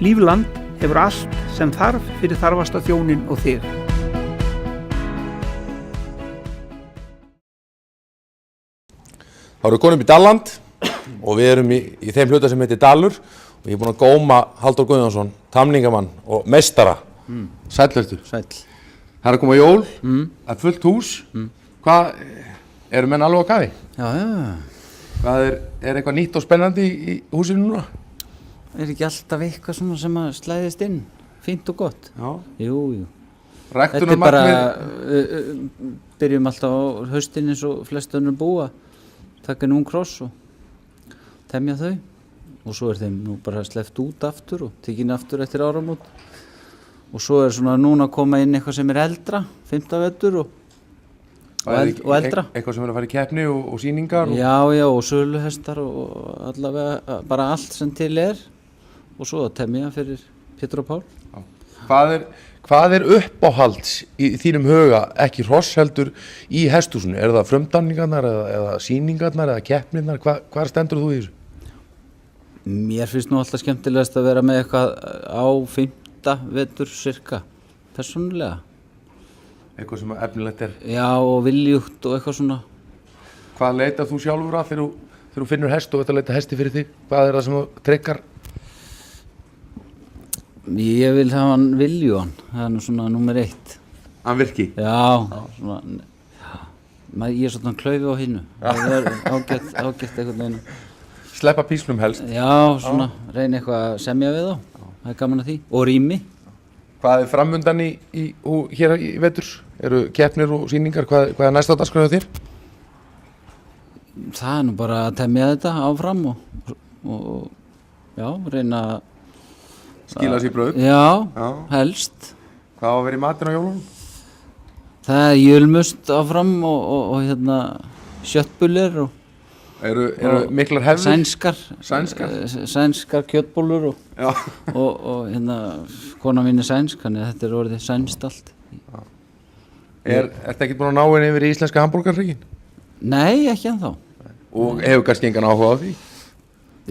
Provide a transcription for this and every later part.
Lífland hefur allt sem þarf fyrir þarfasta þjónin og þig. Þá erum við konum í Dalland og við erum í þeim hluta sem heitir Dalur og ég er búinn að góma Halldór Guðjónsson, tamningamann og meistara. Sæll ertu. Sæll. Það er að koma jól, það er fullt hús. Hvað, eru menn alveg á kafi? Já. Hvað er eitthvað nýtt og spennandi í húsinu núna? Er ekki alltaf eitthvað svona sem að slæðist inn? Fínt og gott? Já. Jú. Ræktunarmarkmið? Þetta er bara, byrjum alltaf á haustin eins og flest önnur búa. Taka kross og temja þau. Og svo þeim nú bara sleppt út aftur og tekin aftur eftir áramót. Og svo svona núna að koma inn eitthvað sem eldra, 5. vetur og eldra. Eitthvað sem að fara í keppni og sýningar? Já, og söluhestar og allavega bara allt sem til og svo að temja fyrir Pétur og Pál. Já. Hvað er uppáhalds í þínum huga, ekki hross heldur í hesthúsinu? Er það frumdanningarnar eða sýningarnar eða keppnirnar? Hvar stendur þú í þessu? Mér finnst nú alltaf skemmtilegast að vera með eitthvað á 5. vetur cirka, persónulega. Eitthvað sem efnilegt er? Já, og viljugt og eitthvað svona. Hvað leitar þú sjálfur að þegar þú finnur hest og ert að leita hesti fyrir þig? Hvað er það sem þú tryggar? Ég vil hafa hann viljugan, það er nú svona númer 1. Hann virki? Já, svona, ég er svona klaufi á hinnu. Það er ágætt eitthvað neina. Sleppa píslum helst? Já, svona, reyna eitthvað að semja við þá. Það er gaman að því. Og rými. Hvað er framundan hér í vetur? Eru keppnir og sýningar? Hvað er næst á dagskránni þér? Það er nú bara að temja þetta áfram og já, reyna að skila sér brauð? Já, helst. Hvað á að vera í matinn á jólunum? Það er jölmust áfram og sjöttbullir og Eru miklar hefðir? Sænskar kjötbólur og kona mín er sænsk, þannig að þetta er orðið sænskt allt. Ertu ekki búin að ná henni yfir í íslenska hamborgarhrygginn? Nei, ekki ennþá. Og hefur kannski engan áhuga á því?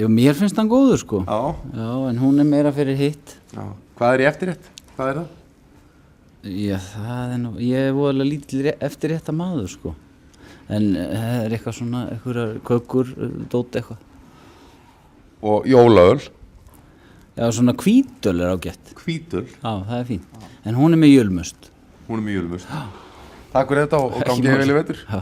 Jú, mér finnst hann góður sko. Já, en hún er meira fyrir hitt. Já. Hvað er í eftirrétt? Hvað er það? Já, það er nú, ég er voðalega lítill eftirrétta maður sko. En það er eitthvað svona, einhverjar kökur, dót eitthvað. Og jólaöl? Já, svona hvítöl er ágætt. Hvítöl? Já, það er fínt. En hún er með jölmust. Hún er með jölmust. Takk fyrir þetta og gangi vel í vetur. Já.